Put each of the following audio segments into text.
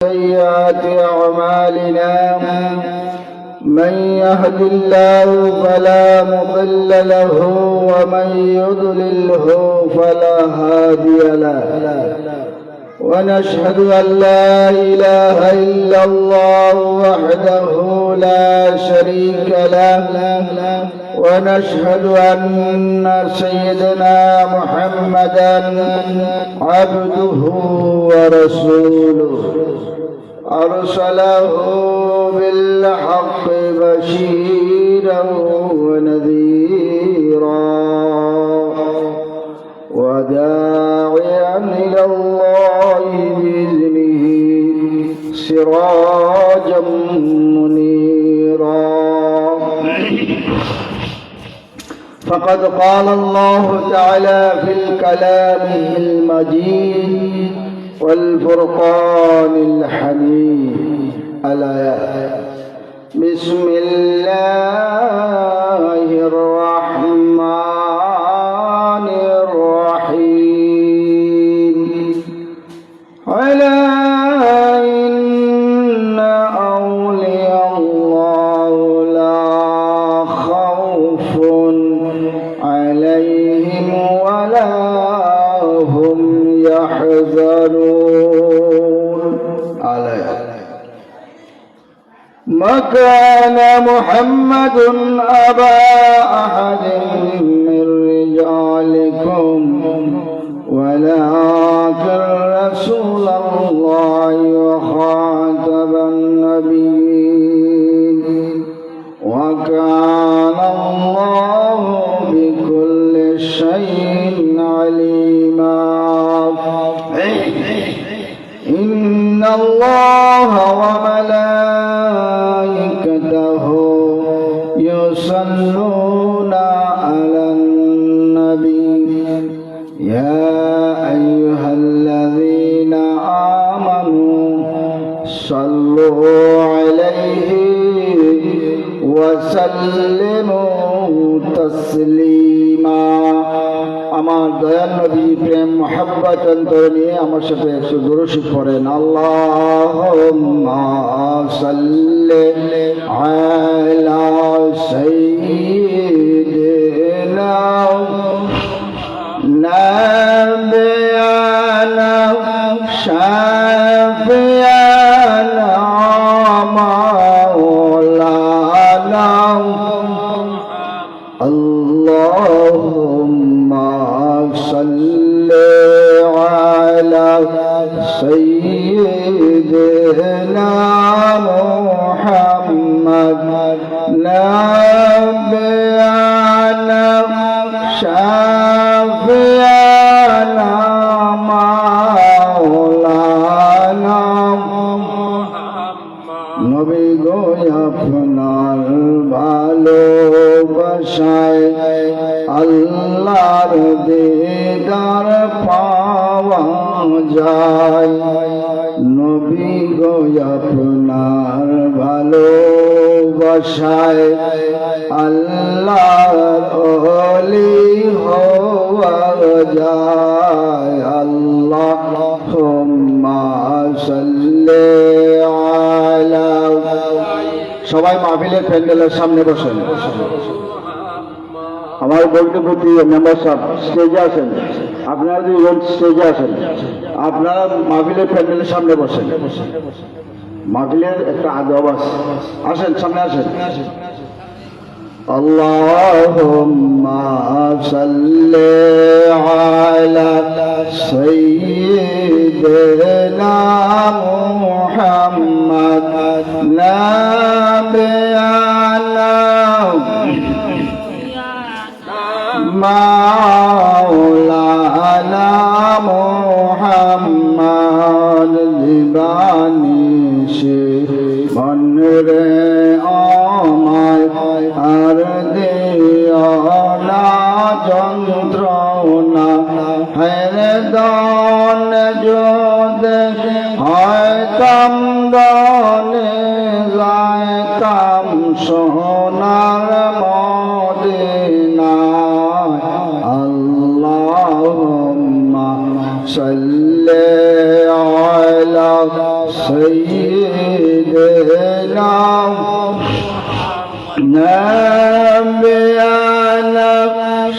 سيئات أعمالنا من يهد الله فلا مضل له ومن يضلله فلا هادي له ونشهد أن لا إله إلا الله وحده لا شريك له ونشهد أن سيدنا محمدا عبده ورسوله أرسله بالحق بشيرا ونذيرا وداعيا إلى الله بإذنه سراجا منيرا فقد قال الله تعالى في الكلام المجيد والفرقان الحميد الآيات بسم الله الرحمن الرحيم ألا إن أولياء الله لا خوف عليهم ولا هم يحزنون ما كان محمد أبا أحد من رجالكم ولكن رسول الله وخاتم النبيين وكان الله بكل شيء عليما إن الله وملائكته يصلون على النبي يا أيها الذين آمنوا صلوا عليه وسلموا تسليما আমার দয়াল নবী প্রেম মোহাব্বত অন্তরে নিয়ে আমার সাথে একটু দুরূদ পড়েন আল্লাহুম্মা সাল্লি আলা সাইয়্যিদিনা নাবিয়ানা শাফিয়ানা মাওলানা اللهم صل على سيدنا محمد نبينا شافينا مولانا নবী গো আপনার ভালোবাসায় আল্লাহর দিদার পাওয়া যায় নবী গো আপনার ভালোবাসায় আল্লাহর ওলি হওয়া যায় আল্লাহুম্মা সাল্লি আলা সবাই মাহফিলের প্যান্ডেলের সামনে বসেন আমার বৈঠকপতি মেম্বার সাহেব স্টেজে আছেন আপনারা দুজন স্টেজে আছেন আপনারা মাহফিলের প্যান্ডেলের সামনে বসেন মাহফিলের একটা আদব আছে আসেন সামনে আসেন اللهم صل على سيدنا محمد نبينا مولانا محمد দিবানিশ মনরে আমায় আর দিও না যন্ত্রণা হেরে দন যদি হয় কামদনে যাইতাম সোনার মদিনা আল্লাহুম্মা সাল্লি আলা سيدنا نبينا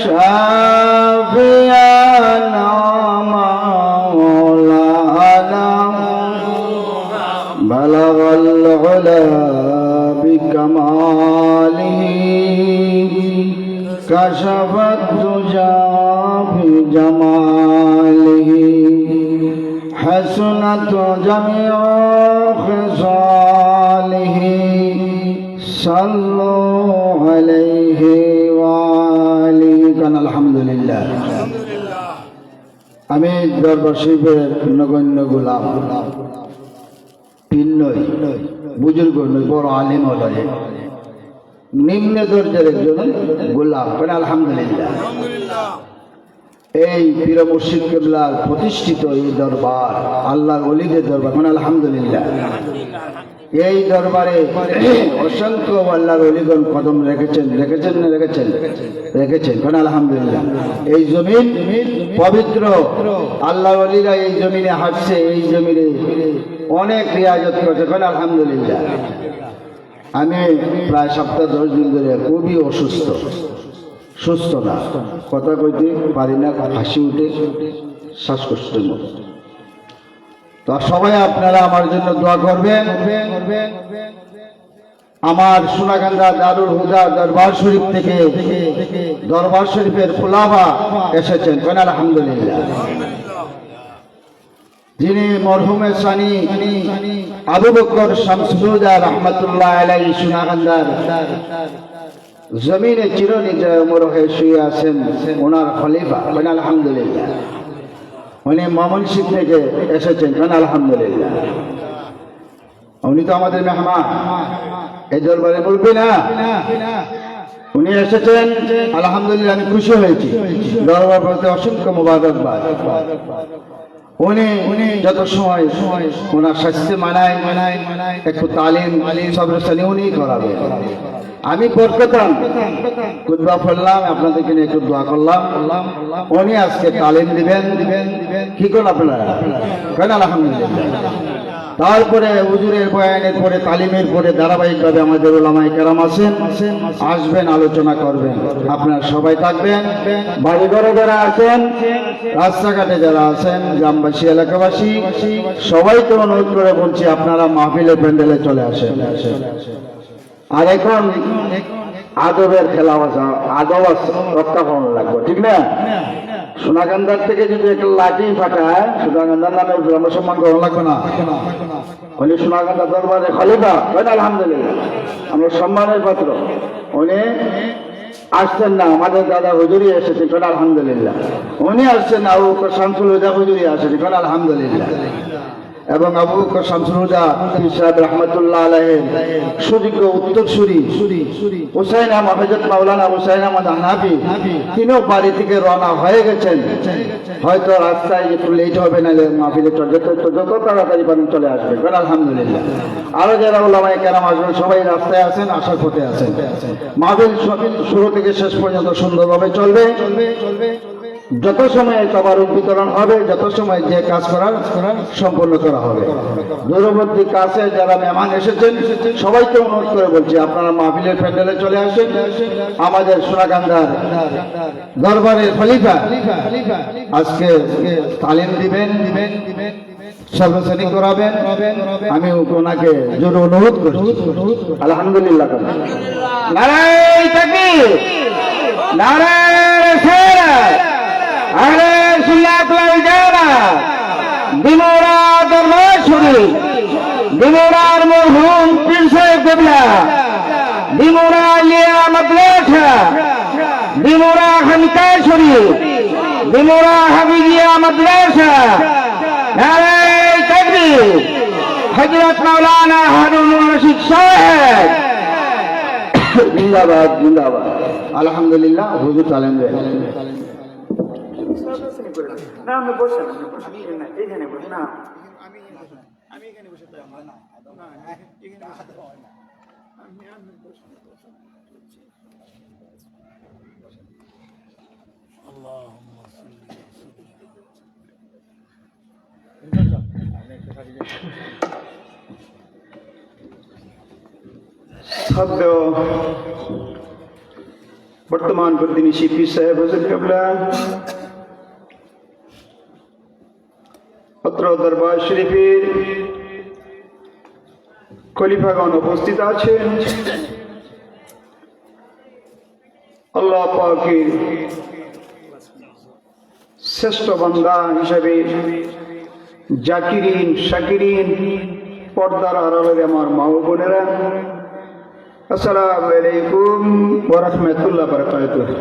شافينا مولانا بلغ العلا بكماله كشف الدجى بجماله حسنت جميع خصاله صلوا عليه وآله كان الحمد لله আমি দরবার শরীফের নগণ্য গোলাম পীর নই, বুজুর্গ নই, বড় আলিম নয়, নিম্ন দরজার একজন গোলাম। আলহামদুলিল্লাহ। এই পীর মুর্শিদ কিবলার প্রতিষ্ঠিত এই দরবার, আল্লাহর ওলিদের দরবার। আলহামদুলিল্লাহ। এই দরবারে অসংখ্য আল্লাহর ওলিগণ কদম রেখেছেন না রেখেছেন। আলহামদুলিল্লাহ। এই জমিন পবিত্র, আল্লাহর ওলিরা এই জমিনে হাঁটছে, এই জমিনে অনেক রিয়াজত করছে। আলহামদুলিল্লাহ। আমি প্রায় সপ্তাহ 10 দিন ধরে খুবই সুস্থ না, কথা কইতে পারি না, হাসি উঠে, শ্বাসকষ্টের মতো। তো সবাই আপনারা আমার জন্য দোয়া করবেন। আমার সোনাকান্দা দারুল হুদা দরবার শরীফ থেকে দরবার শরীফের খোলাফা এসেছেন। আলহামদুলিল্লাহ। যিনি মরহুমে সানি আবু বকর শামসুল হুদা রাহমাতুল্লাহ আলাইহি সোনাকান্দার জমিনে চিরনিদ্রায় অমর হয়ে শুয়ে আছেন ওনার খলিফা। আলহামদুলিল্লাহ। উনি ময়মনসিংহ থেকে এসেছেন। আলহামদুলিল্লাহ। উনি তো আমাদের মেহমান, এই দরবারে বলবে না, উনি এসেছেন। আলহামদুলিল্লাহ, আমি খুশি হয়েছি। দরবার বলতে অসংখ্য মোবারকবাদ। উনি যত সময় ওনার স্বাস্থ্য মানায় একটু তালিম সবরসানি উনি করাবে। আমি বরকতান খুতবা পড়লাম, আপনাদেরকে নিয়ে একটু দোয়া করলাম। উনি আজকে তালিম দিবেন। কি করুন আপনারা? আলহামদুলিল্লাহ। তারপরে হুজুরের বয়ানের পরে, তালিমের পরে ধারাবাহিকভাবে আমাদের ওলামায়ে কেরাম আসবেন, আলোচনা করবেন। আপনারা সবাই থাকবেন। বাড়ি ঘরে যারা আছেন, রাস্তাঘাটে যারা আছেন, গ্রামবাসী, এলাকাবাসী, সবাইকে অনুরোধ করে বলছি আপনারা মাহফিলের প্যান্ডেলে চলে আসেন। আর এখন আদবের খেলা আদব রক্ষা করানো লাগবে, ঠিক না? সোনাকান্দার থেকে যদি একটা লাঠি ফাটায়, সোনাকান্দার নামে সম্মান করানো লাগবে না। উনি সোনাকান্দা দরবারে খলিফা। আলহামদুলিল্লাহ, আমরা সম্মানের পাত্র। উনি আসছেন না, আমাদের দাদা হুজুরি এসেছেন। আলহামদুলিল্লাহ। উনি আসছেন না, আবু বকর শামসুল হুদা হুজুরি আসেছেন। আলহামদুলিল্লাহ। এবং আবু বকর শামসুল হুদা পীর সাহেব রাহমাতুল্লাহ আলাইহির সুযোগ্য উত্তরসূরি হুসাইন আহমদ, হযরত মাওলানা হুসাইন আহমদ হানাফি, তিনিও বাড়ি থেকে রওনা হয়ে গেছেন। হয়তো রাস্তায় একটু লেট হবে, না মাহফিলে যত তাড়াতাড়ি পারেন চলে আসবেন। আলহামদুলিল্লাহ। আরো যারা ওলামায়ে কেরাম আসবেন সবাই রাস্তায় আছেন, আসার পথে আছেন। মাহফিল শুরু থেকে শেষ পর্যন্ত সুন্দরভাবে চলবে। যত সময় তবারক বিতরণ হবে, যত সময় যে কাজ করার সম্পন্ন করা হবে। দূরবর্তী কাছে যারা মেহমান এসেছেন সবাইকে অনুরোধ করে বলছি আপনারা মাহফিলের প্যান্ডেলে চলে আসেন। আমাদের সোনাকান্দার দরবারের খলিফা আজকে তালিম দিবেন, সর্বশ্রেণী করাবেন। আমি ওনাকে জোর অনুরোধ করছি। আলহামদুলিল্লাহ। নারায়ে তাকবীর, নারায়ে রিসালাত, আহলে সুন্নাত ওয়াল জামাত। দিমুরা দরবার শরীফ, দিমুরার মরহুম পীর সাহেব কিবলা, দিমুরা লিয়া মাদ্রাসা, দিমুরা খানকা শরীফ, দিমুরা হাফিজিয়া মাদ্রাসা। নারায়ে তাকবীর। হযরত মাওলানা হারুনুর রশিদ সাহেব জিন্দাবাদ, জিন্দাবাদ। আলহামদুলিল্লাহ। হুজুর তালিম দেন। না আমি বসে এখানে বসে না, আমি এখানে বসে আল্লাহ শ্রদ্ধ বর্তমান প্রতিনিধি পীর সাহেব হুজুর কেবলা অত্র দরবার শরীফের খলিফাগণ উপস্থিত আছেন। আল্লাহ পাকের শ্রেষ্ঠ বান্দা হিসাবে জাকিরিন শাকিরিন পর্দার আড়ালের আমার মা ও বোনেরা, আসসালামু আলাইকুম ওয়া রাহমাতুল্লাহি ওয়া বারাকাতুহু।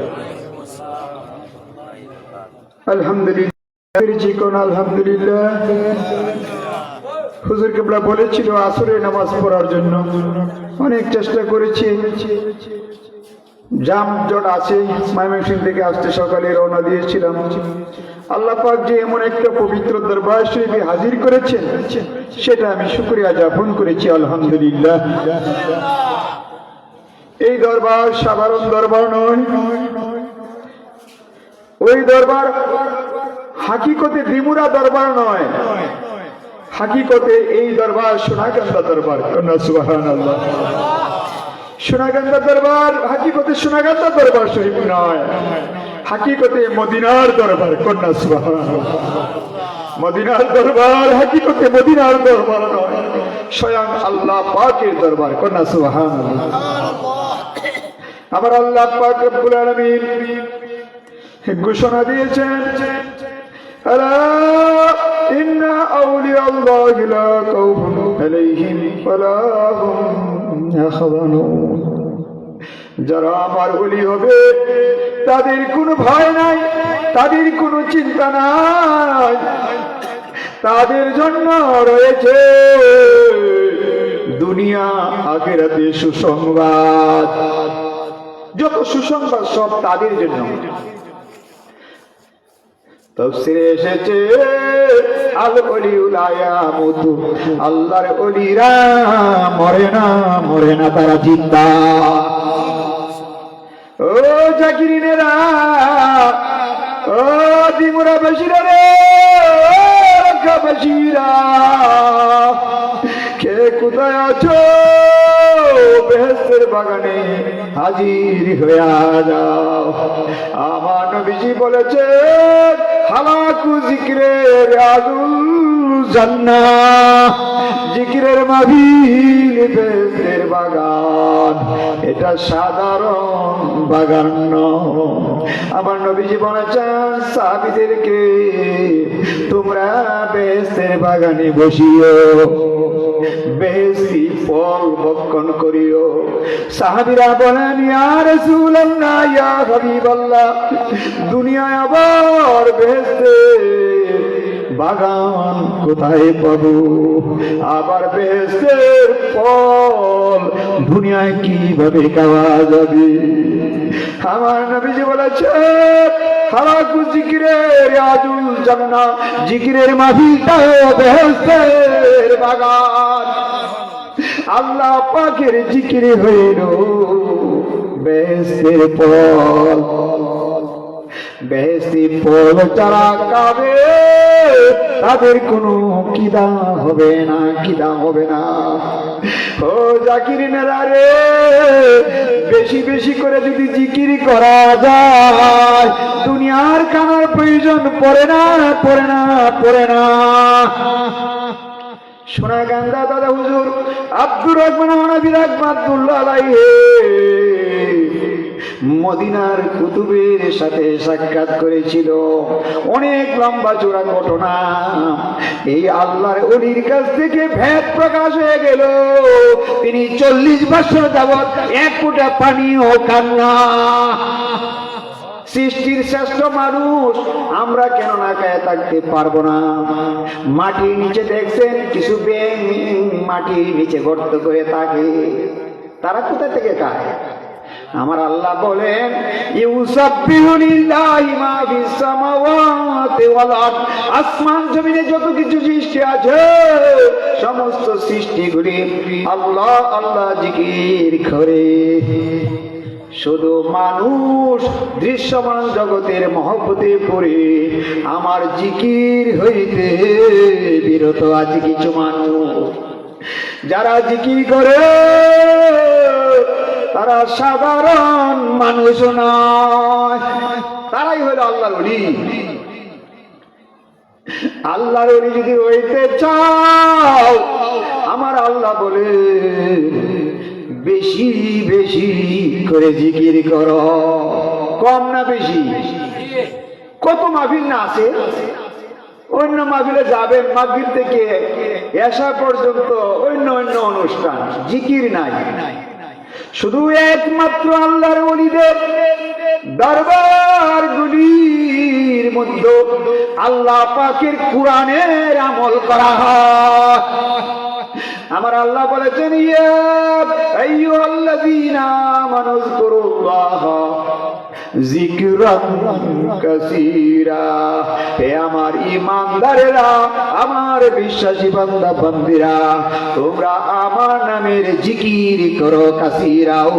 আলহামদুলিল্লাহ, আলহামদুলিল্লাহ। হুজুর কেবলা বলেছিল আসরের নামাজ পড়ার জন্য, অনেক চেষ্টা করেছি, জামজট আছে, ময়মনসিংহ থেকে আসতে সকালে রওনা দিয়েছিলাম। আল্লাহ পাক যে এমন একটা পবিত্র দরবার শরীফে হাজির করেছেন, সেটা আমি শুকরিয়া জ্ঞাপন করেছি, আলহামদুলিল্লাহ। এই দরবার সাধারণ দরবার নয়, ওই দরবার হাকিকতে দিমুরা দরবার নয়, হাকিকতে এই দরবার সোনাকান্দা দরবার। কন্যা সুবহানাল্লাহ। সোনাকান্দা দরবার হাকিকতে সোনাকান্দা দরবার শরীফ নয়, হাকিকতে মদিনার দরবার। কন্যা সুবহানাল্লাহ। মদিনার দরবার হাকিকতে মদিনার দরবার নয়, স্বয়ং আল্লাহ পাকের দরবার। কন্যা সুবহানাল্লাহ। আমার আল্লাহ পাক রব্বুল আলামিন ঘোষণা দিয়েছেন, আলা ইন্না আউলিয়াল্লাহি লা খাউফুন আলাইহিম ওয়া লা হুম ইয়াহজানুন। যারা আমার ওলি হবে তাদের কোনো ভয় নাই, তাদের কোনো চিন্তা নাই, তাদের জন্য রয়েছে দুনিয়া আখিরাতে সুসংবাদ। যত সুসংবাদ সব তাদের জন্য। তাফসীরে এসেছে আল ওলিউল আয়ামুতু, আল্লাহর ওলিরা মরে না, মরে না, তারা জিন্দা। ও জাকিরিনেরা, ও দিমুরা বশিরা রে, রক্ষা বশিরা, কে কোথায় আছো? বেহেশতের বাগানে হাজির হয়ে যাও। আমার নবীজি বলেছে, হালাকু জিকিরে রিয়াজুল জান্নাহ, জিকিরের মাহফিল বেহেশতের বাগান, এটা সাধারণ বাগান নয়। আমার নবীজি বলেছেন সাহাবীদেরকে, তোমরা বেহেশতের বাগানে বসিও, বেহেশতি ফল ভক্ষণ করিও। সাহাবীরা বলেন, ইয়া রাসূলুল্লাহ, ইয়া হাবিবাল্লাহ, দুনিয়ায় আবার বেহেশতের বাগান কোথায় পাবো? আবার বেহেশতের ফল দুনিয়ায় কিভাবে খাওয়া যাবে? আমার নবীজি বলেছে, হালাকু জিকিরে রিয়াজুল জান্নাহ, জিকিরের মাহফিলটা বেহেশতের বাগান। আল্লাহ পাকের জিকিরে হইল বেহেশতের ফল। বেহেশতি ফল যারা খাবে তাদের কোনো কিদা হবে না, কিদা হবে না। ও জাকিরিনেরা রে, বেশি বেশি করে যদি জিকির করা যায়, দুনিয়ার কানার প্রয়োজন পড়ে না, পড়ে না, পড়ে না। সোনাকান্দা দাদা হুজুর আব্দুর রহমান হানাফি রাহমাতুল্লাহ আলাইহি মদিনার কুতুবের সাথে সাক্ষাৎ করেছিল। অনেক লম্বা চূড়া ঘটনা। এই আল্লাহর ওলির কাছ থেকে ভেদ প্রকাশ হয়ে গেল। তিনি 40 বছর যাবৎ এক ফোঁটা পানিও খান না। সৃষ্টির শ্রেষ্ঠ মানুষ, আমরা কেন না খায় থাকতে পারবো না? মাটির নিচে দেখছেন কিছু ব্যাঙ মাটির নিচে গর্ত করে থাকে, তারা কোথা থেকে খায়? আমার আল্লাহ বলেন, ইউসাব্বিহু লিল্লাহি মা ফিস সামাওয়াতি ওয়াল আরদ, আসমান জমিনে যত কিছু সৃষ্টি আছে সমস্ত সৃষ্টিগুলি আল্লাহ আল্লাহ জিকির করে। শুধু মানুষ দৃশ্যমান জগতের মহব্বতে পড়ে আমার জিকির হইতে বিরত আছে কিছু মানুষ। যারা জিকির করে তারা সাধারণ মানুষ নয়, তারাই হলো আল্লাহর ওলি। আল্লাহর ওলি যদি হইতে চাও, আমার আল্লাহ বলে বেশি বেশি করে জিকির করো। কম না বেশি? কত মাহফিল না আছে, অন্য মাহফিলে যাবেন, মাহফিল থেকে এসা পর্যন্ত অন্য অন্য অনুষ্ঠান, জিকির নাই। শুধু একমাত্র আল্লাহর ওলিদের দরবার গুলির মধ্যে আল্লাহ পাকের কোরআনের আমল করা হয়। আমার আল্লাহ বলেছেন, ইয়া আইয়ুহাল্লাযীনা আমানু যকুরুল্লাহ যিকরান কাসীরা। হে আমার ঈমানদারেরা, আমার বিশ্বাসী বান্দা বান্দীরা, তোমরা আমার নামের জিকির করো, কাসীরাও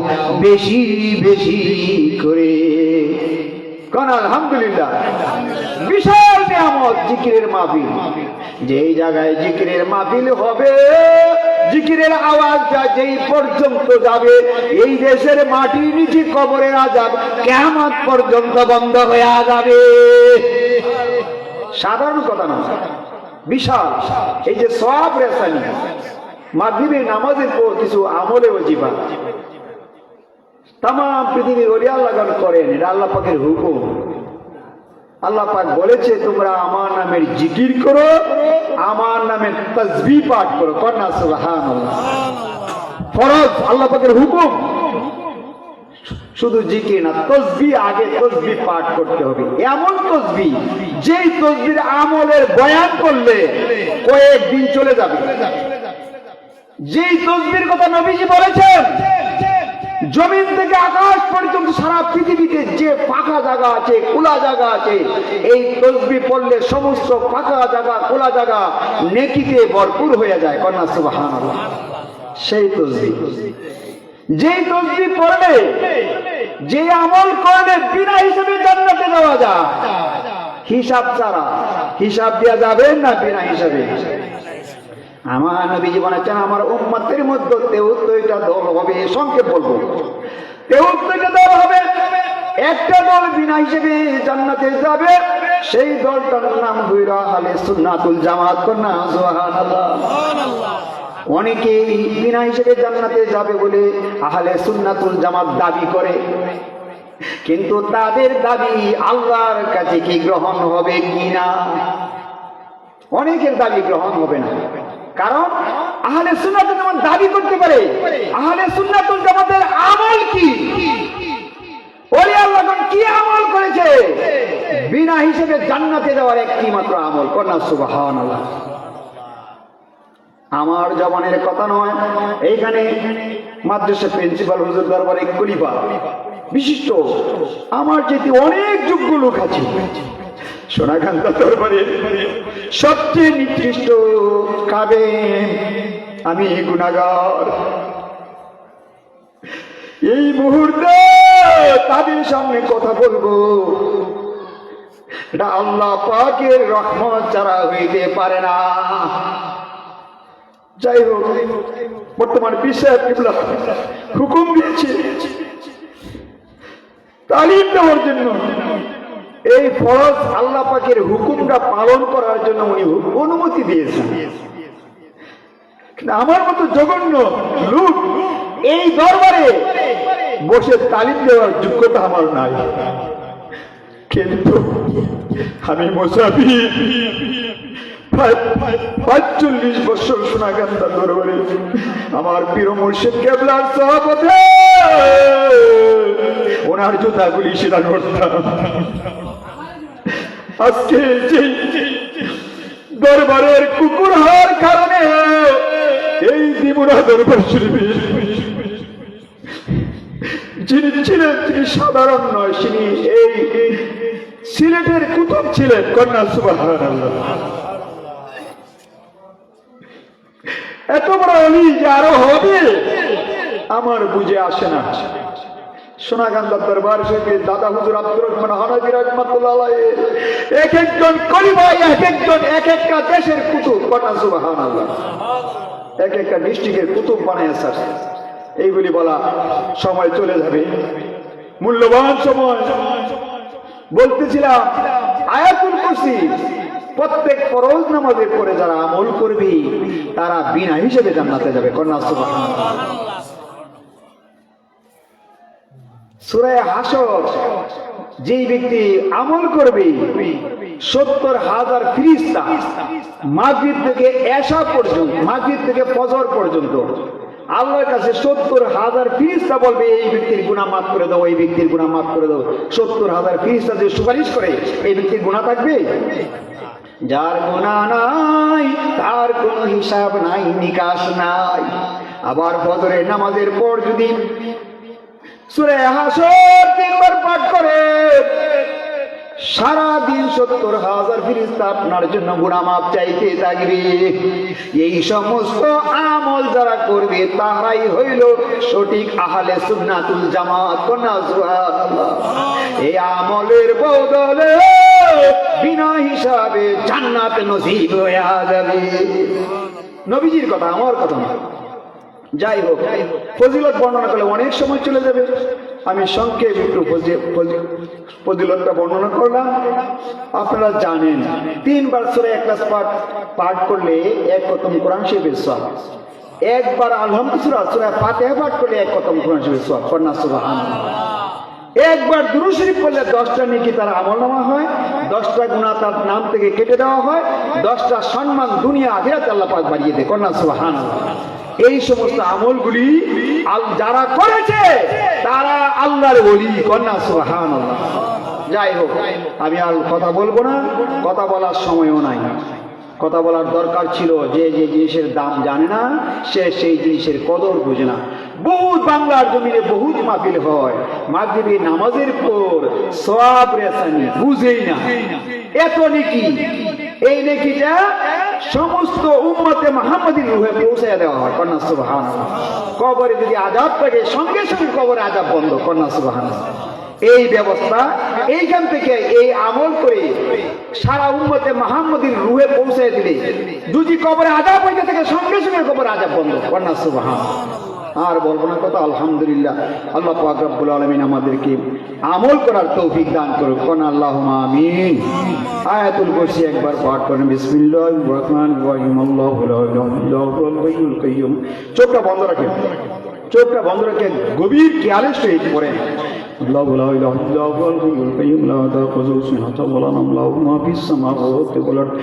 বেশি বেশি করে। কোন আলহামদুলিল্লাহ। বিশাল নিয়ামত জিকিরের মাহফিল। যেই জায়গায় জিকিরের মাহফিল হবে, জিকিরের আওয়াজটা যেই পর্যন্ত যাবে, এই দেশের মাটির নিচে কবরের আযাব কিয়ামত পর্যন্ত বন্ধ হয়ে যাবে। সাধারণ কথা না, বিশাল। এই যে সওয়াব রেসানি, মাগরিবের নামাজের পর কিছু আমলে ওয়াজিবা তাম পৃথিবীর ওলি আল্লাহগণ করেন, এটা আল্লাহ পাকের হুকুম। আল্লাহ পাক বলেছে, তোমরা আমার নামের জিকির করো, আমার নামের তাসবিহ পাঠ করো। কন্যা সুবহানাল্লাহ। ফরজ, আল্লাহ পাকের হুকুম। শুধু জিকির না, তাসবিহ, আগে তাসবিহ পাঠ করতে হবে। এমন তাসবিহ যেই তাসবিহর আমলের বয়ান করলে কয়েকদিন চলে যাবে। যেই তাসবিহর কথা নবীজি বলেছেন, জমিন থেকে আকাশ পর্যন্ত সারা পৃথিবীতে যে ফাঁকা জায়গা আছে, খোলা জায়গা আছে, এই তাসবিহ পড়লে সমস্ত ফাঁকা জায়গা, খোলা জায়গা নেকিতে ভরপুর হয়ে যায়। কন্যা সুবহানাল্লাহ। সেই তাসবিহ, যেই তাসবিহ পড়লে, যে আমল করলে বিনা হিসাবে জান্নাতে যাওয়া যায়, হিসাব ছাড়া। হিসাব দেওয়া যাবে না বিনা হিসাবে। আমার নবীজি বলেছেন, আমার উম্মতের মধ্যে 73টা দল হবে। সংক্ষেপ বলবো, 73টা দল হবে। একটা দল বিনা হিসেবে জান্নাতে যাবে, সেই দলটার নাম হইল আহলে সুন্নাতুল জামাত। কন্যা সুবহানাল্লাহ। অনেকে বিনা হিসেবে জান্নাতে যাবে বলে আহলে সুন্নাতুল জামাত দাবি করে, কিন্তু তাদের দাবি আল্লাহর কাছে কি গ্রহণ হবে কিনা? অনেকের দাবি গ্রহণ হবে না। কারণ আহলে সুন্নাতুল জামাত দাবি করতে পারে, আহলে সুন্নাতুল জামাতের আমল কি, ওলি আল্লাহগণ কি আমল করেছে? বিনা হিসেবে জান্নাতে যাওয়ার একটি মাত্র আমল। কন্যা সুবহানাল্লাহ। আমার জবানের কথা নয়, এইখানে মাদ্রাসা প্রিন্সিপাল হুজুর দরবারে খলিফা বিশিষ্ট আমার যেতে অনেক যোগ্য লোক আছে। সোনাকান্দা দরবারে সবচেয়ে নিকৃষ্ট কাদেম, আমি গুনাহগার। এই মুহূর্তে তাদের সামনে কথা বলবো, এটা আল্লাহ পাকের রহমত ছাড়া হইতে পারে না। যাই হোক, বর্তমান পীর সাহেব কিবলা হুকুম দিয়েছে তালিম দেওয়ার জন্য। এই ফরজ আল্লাহ পাকের হুকুমটা পালন করার জন্য উনি অনুমতি দিয়েছেন। আমার মতো জঘন্য লোক এই দরবারে বসে তালিম দেওয়ার যোগ্যতা আমার নাই, কিন্তু আমি মুসাফির। 45 বছর সোনাকান্দা দরবারে আমার পীর মুর্শিদ কেবলার সহবতে ওনার জুতাগুলি সেটা করতাম। আজকে দরবারের কুকুর হওয়ার কারণে এই দিমুরা দরবার শরীফে যিনি ছিলেন, তিনি সাধারণ নয়, তিনি এই সিলেটের কুতুব ছিলেন। কন্যা সুবহানাল্লাহ। এত বড় অলি যে আরো হবে আমার বুঝে আসে না। সোনাকান্দার দরবার শরীফে দাদা হুজুর আব্দুর রহমান হানাফি রাহমাতুল্লাহ আলাইহি এক একজন কলিমা, এক একজন এক একটা দেশের কুতুব। কন্যা সুবহানাল্লাহ। এক একটা ডিস্ট্রিক্টের কুতুব বানায় স্যার। এইগুলি বলা সময় চলে যাবে, মূল্যবান সময়। বলতেছিলাম আয়াতুল কুরসি প্রত্যেক ফরজ নামাজের পরে যারা আমল করবে তারা বিনা হিসেবে জান্নাতে যাবে। কন্যা সুবহানাল্লাহ। সূরা হাসর যেই ব্যক্তি আমল করবে 70,000 ফেরেশতা মাগরিব থেকে এশা পর্যন্ত, মাগরিব থেকে ফজর পর্যন্ত আল্লাহর কাছে 70,000 ফেরেশতা বলবে এই ব্যক্তির গুনাহ মাফ করে দাও, এই ব্যক্তির গুনাহ মাফ করে দাও। 70,000 ফেরেশতা যে সুপারিশ করে এই ব্যক্তির গুনাহ থাকবে? যার গুনাহ নাই তার কোনো হিসাব নাই, নিকাশ নাই। আবার ফজরের নামাজের পর যদি সূরা হাসর 3 বার পাঠ করে সারা দিন 70,000 ফেরেশতা আপনার জন্য গুনাহ মাফ চাইতে থাকবে। এই সমস্ত আমল যারা করবে তারাই হইল সঠিক আহলে সুন্নাতুল জামাত। কোনা সুবহানাল্লাহ। এই আমলের বদলে বিনা হিসাবে জান্নাত নসিব হয়ে যাবে। নবীজির কথা, আমার কথা না। যাই হোক, ফজিলত বর্ণনা করলে অনেক সময় চলে যাবে। আমি সংক্ষেপে একটু ফজিলতটা বর্ণনা করলাম। আপনারা জানেন 3 বার সূরা ইখলাস পাঠ করলে 1 খতম কোরআন শরীফের সওয়াব, একবার আলহামদুলিল্লাহ সূরা ফাতিহা পাঠ করলে 1 খতম কোরআন শরীফের সওয়াব। কন্যা সুবহানাল্লাহ। একবার দুরূদ শরীফ পড়লে 10টা নেকি তার আমলনামা হয়, 10টা গুনাহ তার নাম থেকে কেটে দেওয়া হয়, 10টা সম্মান দুনিয়া আখিরাতে আল্লাহ পাক বাড়িয়ে দেয়। কন্যা সুবহানাল্লাহ। এই সমস্ত আমলগুলি যারা করেছে তারা আল্লাহর ওলি। কন্যা সুবহানাল্লাহ। যাই হোক, আমি আর কথা বলবো না, কথা বলার সময়ও নাই। কথা বলার দরকার ছিল, যে যে জিনিসের দাম জানে না সে সেই জিনিসের কদর বুঝে না। বহুত বাংলার জমিনে বহুত মাহফিল হয়, মাগরিবি নামাজের পর সওয়াব রেসানি বুঝেই না, এত নেকি। এই নেকিটা সমস্ত উম্মতে মুহাম্মাদির রূহে পৌঁছায় দেওয়া হয়। কন্যা সুবহানাল্লাহ। কবরে যদি আযাব থাকে সঙ্গে সঙ্গে কবরে আযাব বন্ধ। কন্যা সুবহানাল্লাহ। এই ব্যবস্থা এইখান থেকে এই আমল করে সারা উম্মতে মুহাম্মাদির রূহে পৌঁছায় দিলে যদি কবরে আযাব হইতে থাকে সঙ্গে সঙ্গে কবরে আযাব বন্ধ। কন্যা সুবহানাল্লাহ। আর বলবো না কথা, আলহামদুলিল্লাহ। আল্লাহ পাক রব্বুল আলামিন আমাদেরকে আমল করার তৌফিক দান করুন। কোন আল্লাহুম্মা আমিন। আয়াতুল কুরসি একবার পাঠ করেন। বিসমিল্লাহির রহমানির রহিম। আল্লাহু লা ইলাহা ইল্লাহুল হাইয়ুল কাইয়্যুম। চোখটা বন্ধ রাখেন, চোখটা বন্ধ রেখে গভীর খেয়ালের সহিত পড়েন। আল্লাহু লা ইলাহা ইল্লাহুল হাইয়ুল কাইয়্যুম লা তাখুযুহু সিনাতুন ওয়া লা নাওম লাহু মা ফিস সামাওয়াতি ওয়াল আরদ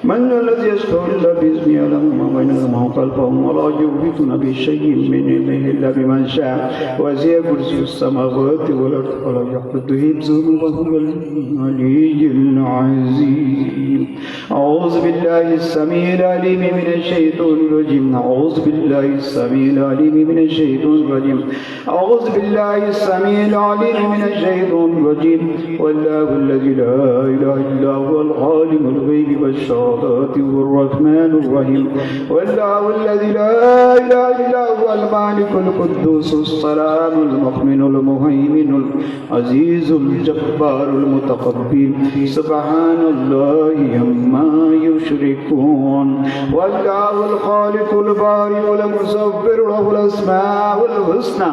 মান আল্লাযী ইয়াশফা'u ইল্লা বিইذনিহি ইয়া'লামু মা বাইনা আইদিহিম ওয়া খালফাহুম ওয়া লা yuhituna বিশাইইন মিন ইলমিহি ইল্লা বিমা শা'a ওয়াসি'a কুরসিয়ুস সামাওয়াতি ওয়াল আরদ ওয়া লা ইয়াউদুহু হিফযুহুমা ওয়া হুয়াল আলিয়্যুল আযীম। আউযু বিল্লাহিস সামিউল আলীম মিনাশ শাইতানির রাজীম। আউযু বিল্লাহিস সামিউল আলীম মিনাশ শাইতানির রাজীম। আউযু বিল্লাহিস সামিউল আলীম মিনাশ শাইতানির রাজীম। ওয়াল্লাহুল্লাযী লা ইলাহা ইল্লা হুয়াল আলিমুল গায়বি ওয়াশ শাহাদাতি ওয়ার রাহমানুর রহিম। ওয়াল্লাহুল্লাযী লা ইলাহা ইল্লা হুয়াল মালিকুল কুদ্দুসুস সালামুল মুমিনুল মুহাইমিনুল আজিজুল জব্বারুল মুতাকাব্বির। সুবহানাল্লাহি আম্মা ইউশরিকুন। ওয়াল্লাহুল খালিকুল বারিউল মুসাব্বিরু লাহুল আসমাউল হুসনা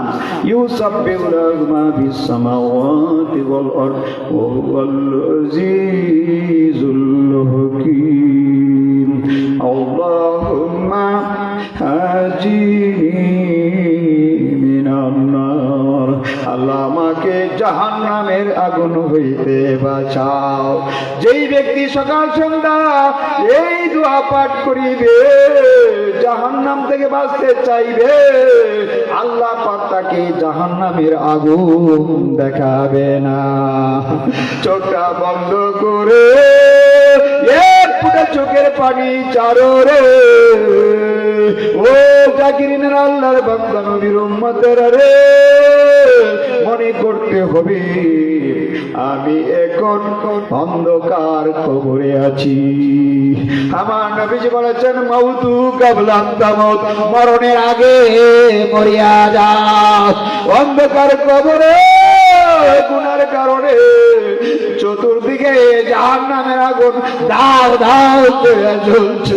ইউসাব্বিহু লাহু মা ফিস সামাওয়াতি ওয়াল আরদ ওয়া হুয়াল আজিজুল হাকীম। আল্লাহুম্মা হাজিনি মিনান নার। আল্লাহ আমাকে জাহান্নামের আগুন হইতে বাঁচাও। যেই ব্যক্তি সকাল সন্ধ্যা এই দোয়া পাঠ করিবে, জাহান্নাম থেকে বাঁচতে চাইবে, আল্লাহ পাক তাকে জাহান্নামের আগুন দেখাবে না। চোখটা বন্ধ করে এক ফুটা চোখের পানি চারো রে। ও জাকিরিনের আল্লাহর বান্দা নবীর উম্মতেরা রে, মনে করতে হবে আমি এখন অন্ধকার কবরে আছি। আমার নবীজি বলেছেন মাউতু কাবলা তামুত, মরণের আগে মরিয়া যাও। অন্ধকার কবরে গুনার কারণে চতুর্দিকে জাহান্নামের আগুন দাও দাও করে জ্বলছে।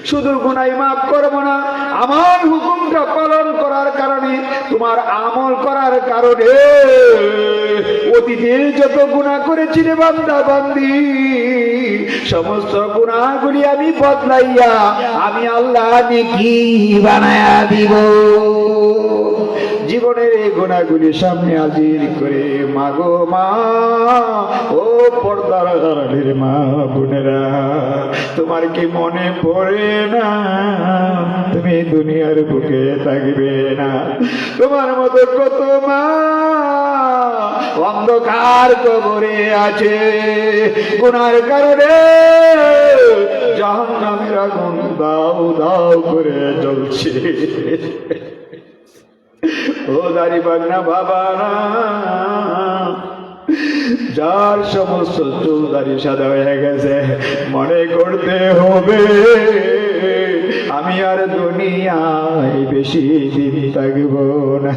শুধু গুনাহ মাফ করব না, আমার হুকুমটা পালন করার কারণে, তোমার আমল করার কারণে অতীতে যত গুনাহ করেছি রে বান্দা বান্দি, সমস্ত গুনাহগুলি আমি বদলাইয়া আমি আল্লাহ নেকি বানায়া দিব। জীবনের এই গুনাহগুলি সামনে হাজির করে, মাগো মা, ও পর্দার আড়ালের মা বোনেরা, তোমার কি মনে পড়ে না তুমি দুনিয়ার বুকে থাকবে না? তোমার মতো কত মা অন্ধকার কবরে আছে, গুনার কারণে জাহান্নামের আগুন দাউ দাউ করে জ্বলছে। ও দাড়ি বাগনা বাবা, যার সমস্ত চুল দাড়ি সাদা হয়ে গেছে, মনে করতে হবে আমি আর দুনিয়ায় বেশি দিন থাকব না।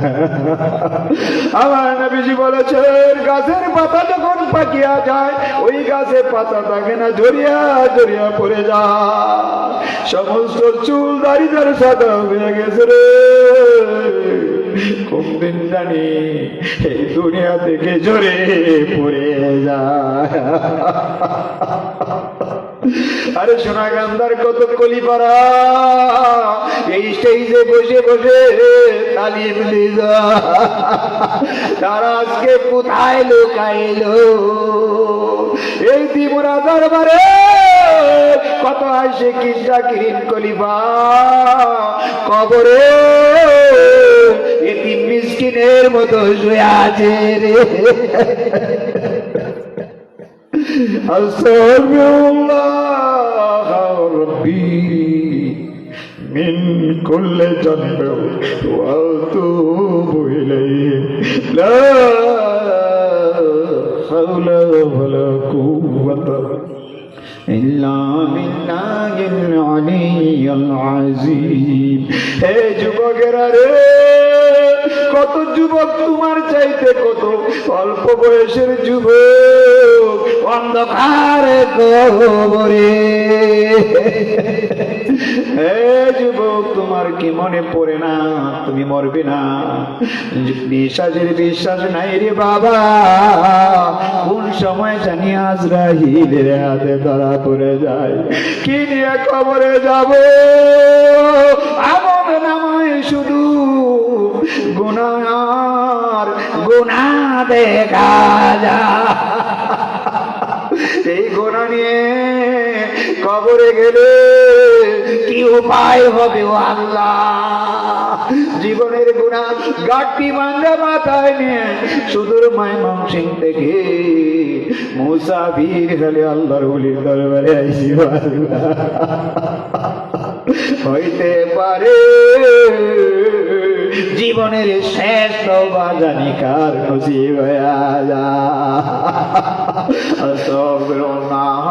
আমার নবীজি বলেছেন, গাছের পাতা যখন পাকিয়া যায়, ওই গাছে পাতা থাকে না, ঝরিয়া ঝরিয়া পড়ে যায়। সমস্ত চুল দাড়ি যার সাদা হয়ে গেছে রে, কোন দিন জানি এই দুনিয়া থেকে ঝরে পড়ে যায়। আরে সোনা গান্ধার কত কলিপাড়া এই স্টেজে বসে বসে তালিম দিল, তারা আজকে কোথায় লুকাইলো? এই ত্রিপুরা দরবারে কত আসে কিসা কিরিন কলিপা কবরে এতিম মিসকিনের মতো শুয়ে আছে রে। আস্তাগফিরুল্লাহ রাব্বি মিন কুল্লি যানবিন ওয়া আতুবু ইলাইহি, লা হাওলা ওয়ালা কুওয়াতা ইল্লা বিল্লাহিল আলিয়্যিল আযীম। হে যুবকেরা রে, কত যুবক তোমার চাইতে কত অল্প বয়সের যুবক অন্ধকারে কবরে। হে যুবক, তোমার কি মনে পড়ে না তুমি মরবে না? নিঃশ্বাসের বিশ্বাস নাই রে বাবা, কোন সময় জানি আজরাইলের হাতে ধরা পড়ে যায়। কি নিয়ে কবরে যাব? আমল নামায় শুধু গুনার গুনাহ দেখা যায়। এই গুনাহ নিয়ে কবরে গেলে কি উপায় হবে ও আল্লাহ? জীবনের গুনাহ গাঁটটি ভাঙা মাথায় নিয়ে সুদূর ময়মনসিংহ থেকে মুসাফির হলে আল্লাহর ওলির দরবারে আইসি। হইতে পারে জীবনের শেষ তওবা জানি কার নসিব হইয়া যায়। আস্তাগফিরুল্লাহ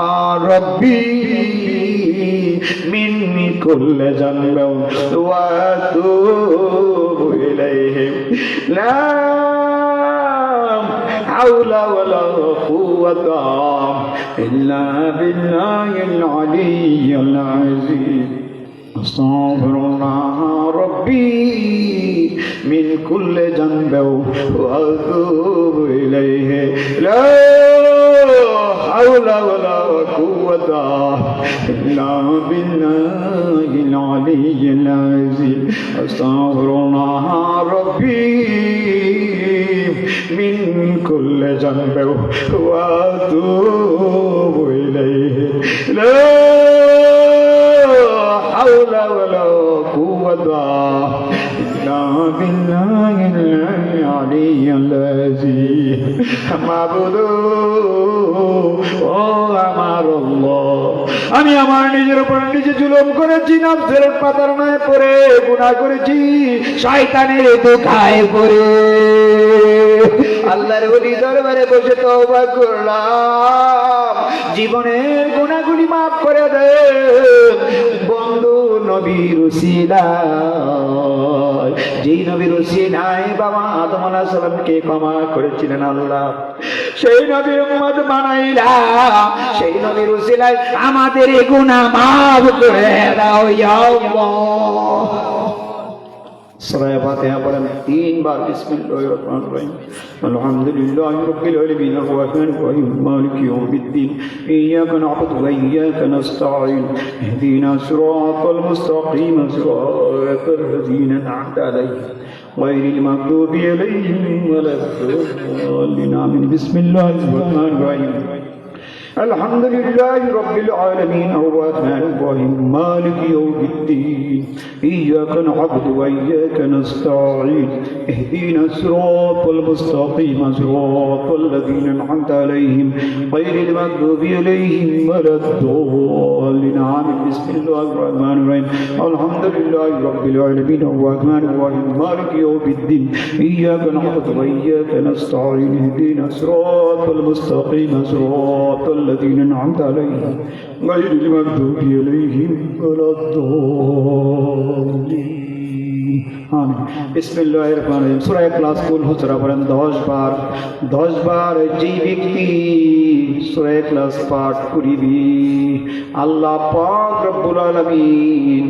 রাব্বি মিন কুল্লি যানবিন ওয়া আতুবু ইলাইহি, লা হাওলা ওয়ালা কুওয়াতা ইল্লা বিল্লাহিল আলিয়্যিল আযীম। আস্তাগফিরুল্লাহ রাব্বি মিন কুল্লি যানবিন ওয়া আতুবু ইলাইহি, লা হাওলা ওয়ালা কুওয়াতা ইল্লা বিল্লাহিল আলিয়্যিল আযীম। আস্তাগফিরুল্লাহ রাব্বি মিন কুল্লি যানবিন ওয়া আতুবু ইলাইহি, লা হাওলা ওয়ালা কুওয়াতা ইল্লা বিল্লাহিল আলিয়্যিল আযীম। মাবুদ, ও আমার আল্লাহ, আমি আমার নিজের উপর নিজে জুলুম করেছি, নফসের প্রতারণায় পড়ে গুনাহ করেছি, শয়তানের ধোঁকায় পড়ে আল্লাহর ওলি দরবারে বসে তওবা করলাম। জীবনের গুনাহগুলি মাফ করে দেন বন্ধু নবীর উসিলায়, যেই নবীর উসিলায় বাবা আদম আলাইহিস সালামকে ক্ষমা করেছিলেন আল্লাহ, সেই নবীর উম্মত বানাইলা, সেই নবীর উসিলায় আমাদের গুনাহ মাফ করে দাও ইয়া আল্লাহ। সূরা ফাতিহা পড়েন 3 বার। বিসমিল্লাহির রহমানির রহিম। আলহামদুলিল্লাহি রাব্বিল আলামিন আর রাহমানির রহিম মালিকি ইয়াউমিদ্দিন ইয়্যাকা না'বুদু ওয়া ইয়্যাকা নাস্তাঈন ইহদিনাস সিরাতাল মুস্তাকিম সিরাতাল লাযীনা আন'আমতা আলাইহিম গায়রিল মাগদুবি আলাইহিম ওয়ালাদ-দাল্লিন আমিন। বিসমিল্লাহির রহমানির রহিম। الحمد لله رب العالمين الرحمن الرحيم مالك يوم الدين إياك نعبد وإياك نستعين اهدنا الصراط المستقيم صراط الذين أنعمت عليهم غير المغضوب عليهم ولا الضالين آمين. بسم الله الرحمن الرحيم. الحمد لله رب العالمين الرحمن الرحيم مالك يوم الدين إياك نعبد وإياك نستعين اهدنا الصراط المستقيم صراط الذين أنعمت عليهم غير المغضوب عليهم ولا الضالين آمين. بسم الله الرحمن الرحيم. সূরা ইখলাস কুল হুজরা পড়েন 10 বার। 10 বার যেই ব্যক্তি সূরা ইখলাস পাঠ করিবে আল্লাহ পাক রব্বুল আলামিন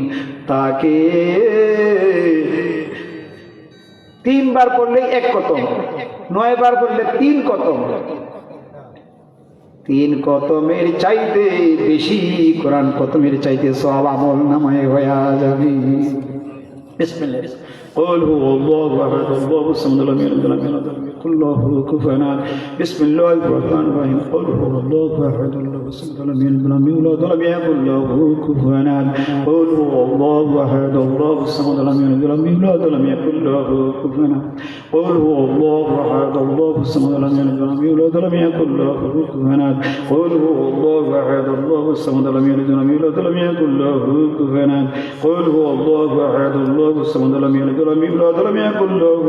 তাকে 3 বার পড়লে 1 কতম, 9 বার পড়লে 3 কতম, 3 কতমের চাইতে বেশি কোরআন কতমের চাইতে সওয়াব আমল নামায় হয়ে যাবে। বিসমিল্লাহ। قل هو الله احد الله الصمد لم يلد ولم يولد ولم يكن له كفوا احد. بسم الله الرحمن الرحيم. قل هو الله احد الله الصمد لم يلد ولم يولد ولم يكن له كفوا احد. قل هو الله احد الله الصمد لم يلد ولم يولد ولم يكن له كفوا احد. قل هو الله احد الله الصمد لم يلد ولم يولد ولم يكن له كفوا احد. قل هو الله احد الله الصمد لم يلد ولم يولد ولم يكن له كفوا احد. قل هو الله احد الله الصمد لم يلد ولم يولد ولم يكن له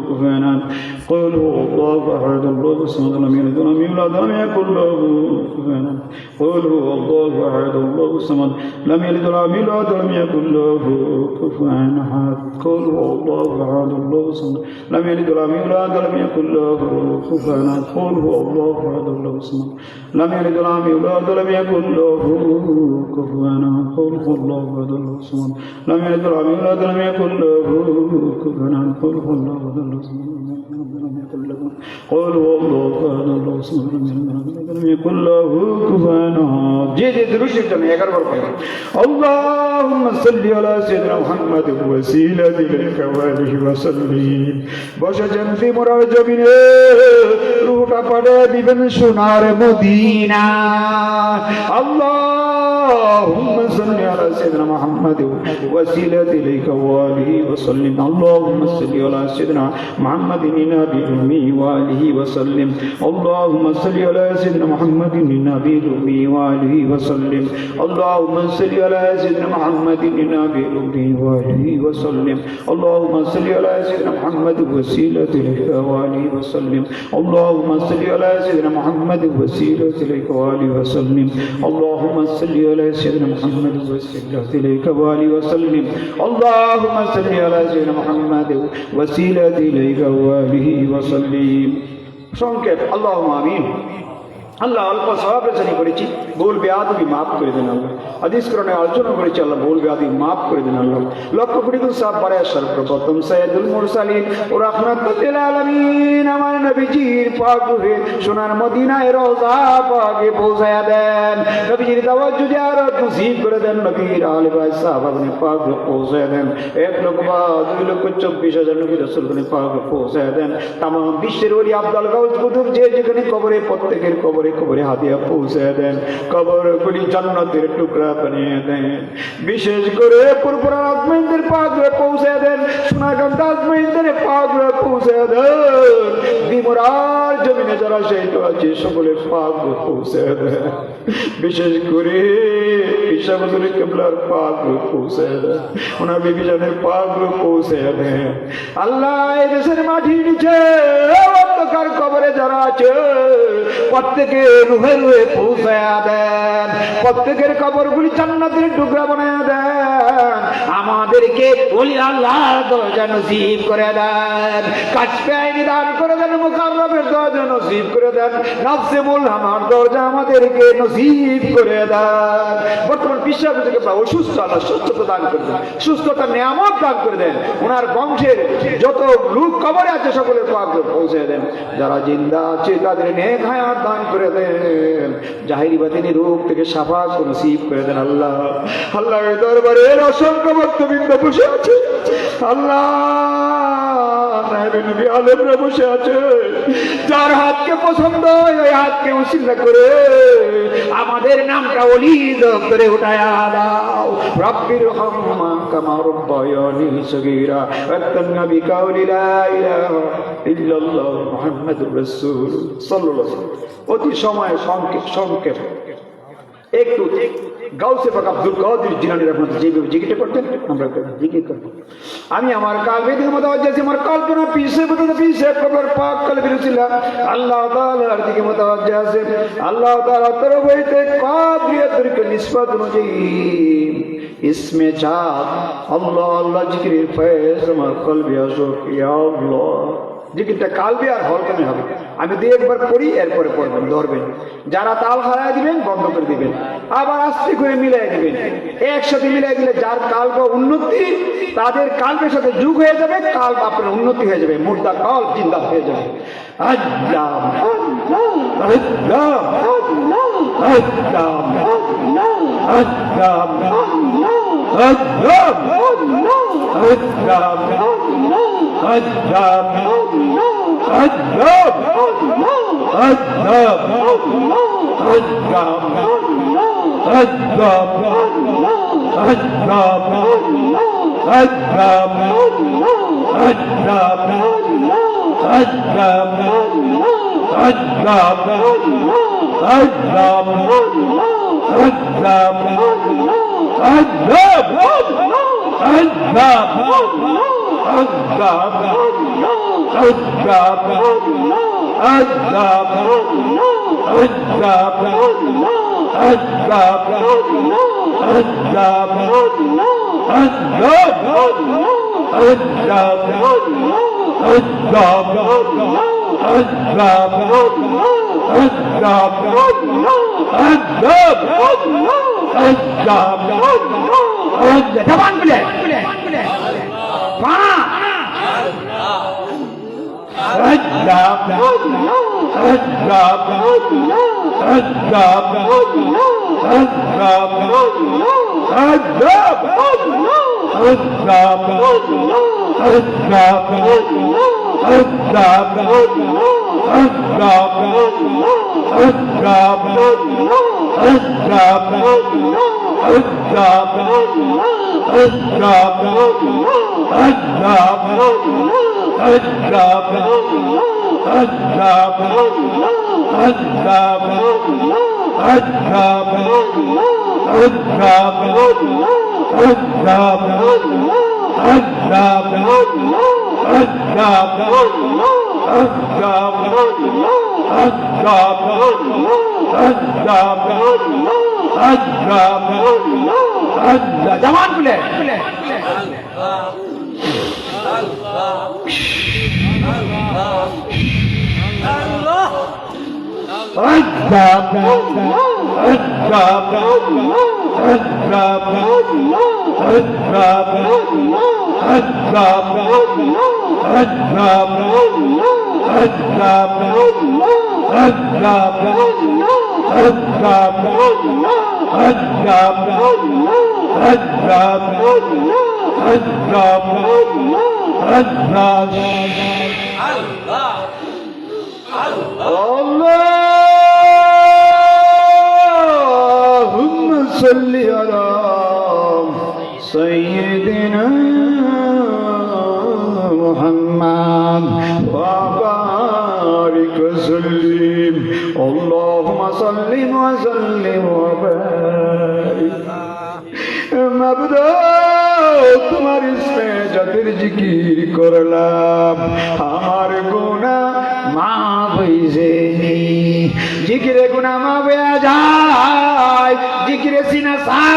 كفوا احد. قل هو الله احد الله الصمد لم يلد ولم يولد ولم يكن له كفوا احد. قل هو الله احد الله الصمد لم يلد ولم يولد ولم يكن له كفوا احد. قل هو الله احد الله الصمد لم يلد ولم يولد ولم يكن له كفوا احد. قل هو الله احد الله الصمد لم يلد ولم يولد ولم يكن له كفوا احد. قل هو الله احد الله الصمد لم يلد ولم يولد ولم يكن له كفوا احد. قل هو الله احد الله الصمد لم يكن له قل هو الله احد الله الصمد لم يلد ولم يكن له كفوا احد. জি জি দুরূদ শরীফ 11 বার পড়ুন। আল্লাহুম্মা সাল্লি আলা সাইয়্যিদিনা মুহাম্মাদ ওয়াসিলাতি ইলাইকা ওয়া আলিহি ওয়া সাল্লিম। বসে জান্নাতি মোরার জমিনে রূহটা পড়ে দিবেন সোনার মদিনা। আল্লাহুম্মা সাল্লি আলা সাইয়্যিদিনা মুহাম্মাদ ওয়াসিলাতি ইলাইকা ওয়া আলিহি ওয়া সাল্লিম। আল্লাহুম্মা সাল্লি আলা সাইয়্যিদিনা মুহাম্মাদিন নাবিয়্যিল উম্মি ওয়া আলিহি ওয়া সাল্লিম। আল্লাহুম্মা সাল্লি আলা সাইয়্যিদিনা মুহাম্মাদিন নাবিয়্যিল উম্মি ওয়া আলিহি ওয়া সাল্লিম। আল্লাহুম্মা সাল্লি আলা সাইয়্যিদিনা মুহাম্মাদিন নাবিয়্যিল উম্মি ওয়া আলিহি ওয়া সাল্লিম। আল্লাহুম্মা সাল্লি আলা সাইয়্যিদিনা মুহাম্মাদ ওয়াসিলাতি ইলাইকা ওয়া আলিহি ওয়া সাল্লিম। আল্লাহুম্মা সাল্লি আলা সাইয়্যিদিনা মুহাম্মাদ ওয়াসিলাতি ইলাইকা ওয়া আলিহি ওয়া সাল্লিম। আল্লাহুম্মা সাল্লি আলা সাইয়্যিদিনা মুহাম্মাদ ওয়াসিলাতি ইলাইকা ওয়া আলিহি ওয়া সাল্লিম। আল্লাহুম্মা সাল্লি আলা সাইয়্যিদিনা মুহাম্মাদ ওয়াসিলাতি ইলাইকা ওয়া আলিহি ওয়া সাল্লিম। সংক্ষেপ আল্লাহুম্মা আমিন। আল্লাহ অল্প সওয়াব রচনা করেছি, ভুল বেয়াদবি মাফ করে দেন আল্লাহ। হাদিস কোরআনে আলোচনা করেছি আল্লাহ, ভুল বেয়াদবি মাফ করে দেন আল্লাহ। লক্ষ কোটি গুণ সওয়াব বাড়ায় সর্বপ্রথম সাইয়্যিদুল মুরসালিন ও রাহমাতুল আলামিন আমার নবীজির পাক রূহে সোনার মদিনায় রওজা পাকে পৌঁছায়া দেন। নবীজির দাওয়াত যদি আরো নসিব করে দেন, নবীর আলে বাইত সাহাবাগণে পাক পৌঁছায়া দেন। 1 লক্ষ বা 2 লক্ষ 24,000 নবী রাসূলগণে পাক পৌঁছায়া দেন। तमाम বিশ্বের ওলি আব্দুল গাউস কুতুব যে যেখানে কবরে প্রত্যেকের কবরে কবরে হাদিয়া পৌঁছে দেন, কবরগুলি জান্নাতের টুকরা বানিয়ে দেন। বিশেষ করে পুরপুরা আজমাইনদের পাকড়ে পৌঁছে দেন, সোনাকান্ত আজমাইনদের পাকড়ে পৌঁছে দেন। বিমরার জমিনে যারা শহীদ আছে সকলের পাকড়ে পৌঁছে দেন। বিশেষ করে ঈশা হুজুর কিবলার পাকড়ে পৌঁছে দেন, ওনার বিবি জানের পাকড়ে পৌঁছে দেন। আল্লাহ এই দেশের মাটির নিচে অন্ধকার কবরে যারা আছে প্রত্যেকে রুহে রুহে পৌঁছায়া দেন। প্রত্যেকের কবরগুলি জান্নাতের টুকরা বানায় দেন, আমাদেরকে ওলি আল্লাহর দরজা নসিব করে দেন, কাশফে দান করে দেন, মুকাররবের দরজা নসিব করে দেন, নফসে মুলহামার দরজা আমাদেরকে নসিব করে দেন। বর্তমান বিশ্বাস থেকে অসুস্থ, আল্লাহ সুস্থতা দান করে দেন, সুস্থতার নিয়ামত দান করে দেন, ওনার বংশের যত লোক কবরে আছে সকলের পাকে পৌঁছে দেন, যারা জিন্দা আছে তাদের নেক হায়াত দান করে দেন, জাহিরি বাতিনি রোগ থেকে সাফা নসিব করে দেন। আল্লাহ আল্লাহর দরবারে অসংখ্য ভক্তবৃন্দ বসে আছে, আল্লাহ নবী আলেমরা বসে আছে, যার হাতকে পছন্দ ওই হাতকে উসিলা করে আমাদের নামটা ওলি করে উঠায়া দাও। রব্বির রহমা কামা রব্বায়ানি সগীরা ওয়াত্তান্না বিকাউলি লা ইলাহা ইল্লাল্লাহ মুহাম্মাদুর রাসূল সাল্লাল্লাহু আলাইহি ওয়াসাল্লাম। অতি সময় সংক্ষেপ একটু গাউসে পাক আব্দুল কাদের জিলানী রাহমাতুল্লাহ যেভাবে জিকির করতেন আমরা জিকির করব। আমি আমার কালবে দিকে মুতাওয়াজ্জিহ আছি, আমার কল্পনা পিছে কবর পাক কলবে রসুল্লাহ আল্লাহ তাআলার দিকে মুতাওয়াজ্জিহ আছে। আল্লাহ তাআলা তরফ হইতে কাদরিয়াতকে নিসবত অনুযায়ী ইসমে জাত আল্লাহ আল্লাহ জিকিরের ফয়েজ আমার কলবে আসুক। ইয়া আল্লাহ, জিকিরটা কালবে আর হলকামে হবে। আমি দিয়ে একবার পড়ি, এরপরে পড়বেন, ধরবেন, যারা তাল হারায় দিবেন বন্ধ করে দিবেন, আবার আস্তে করে মিলাই দিবেন। একসাথে মিলাই দিলে যার কাল্প উন্নতি তাদের কাল্পের সাথে যুগ হয়ে যাবে, কাল্প আপনার উন্নতি হয়ে যাবে, মুর্দা কাল জিন্দা হয়ে যাবে। আল্লাহ আল্লাহ আল্লাহ আল্লাহ আল্লাহ जवान बोले اللهم صل على سيدنا محمد وبارك وسلم اللهم صل وسلم وبارك مبدا তোমার ইসমে যাদের জিকির করলাম আমার গুনাহ মাফ হইছে জিকিরে গুনাহ মাফ হয়ে যায়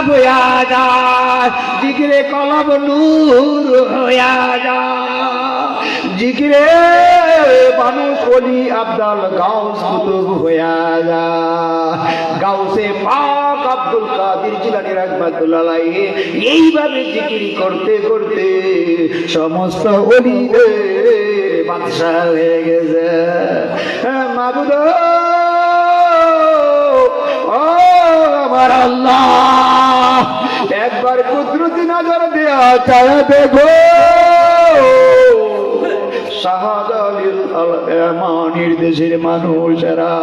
মাফ হইয়া যায়, জিকিরে কলব নূর হইয়া যায়, জিকিরে মানুষ ওলি আব্দাল গাউস কুতুব হইয়া যায়, গাউসে পাক আব্দুল কাদের জিলানী রাহমাতুল্লাহ আলাইহি এইভাবে জিকির করতে করতে সমস্ত ওলিদের বাদশা হয়ে গেছে। মাবুদ ও আমার আল্লাহ, একবার কুদরতি নজর দেয়া চায়া দেখো শাহাদাতুল আলমানির দেশের মানুষেরা।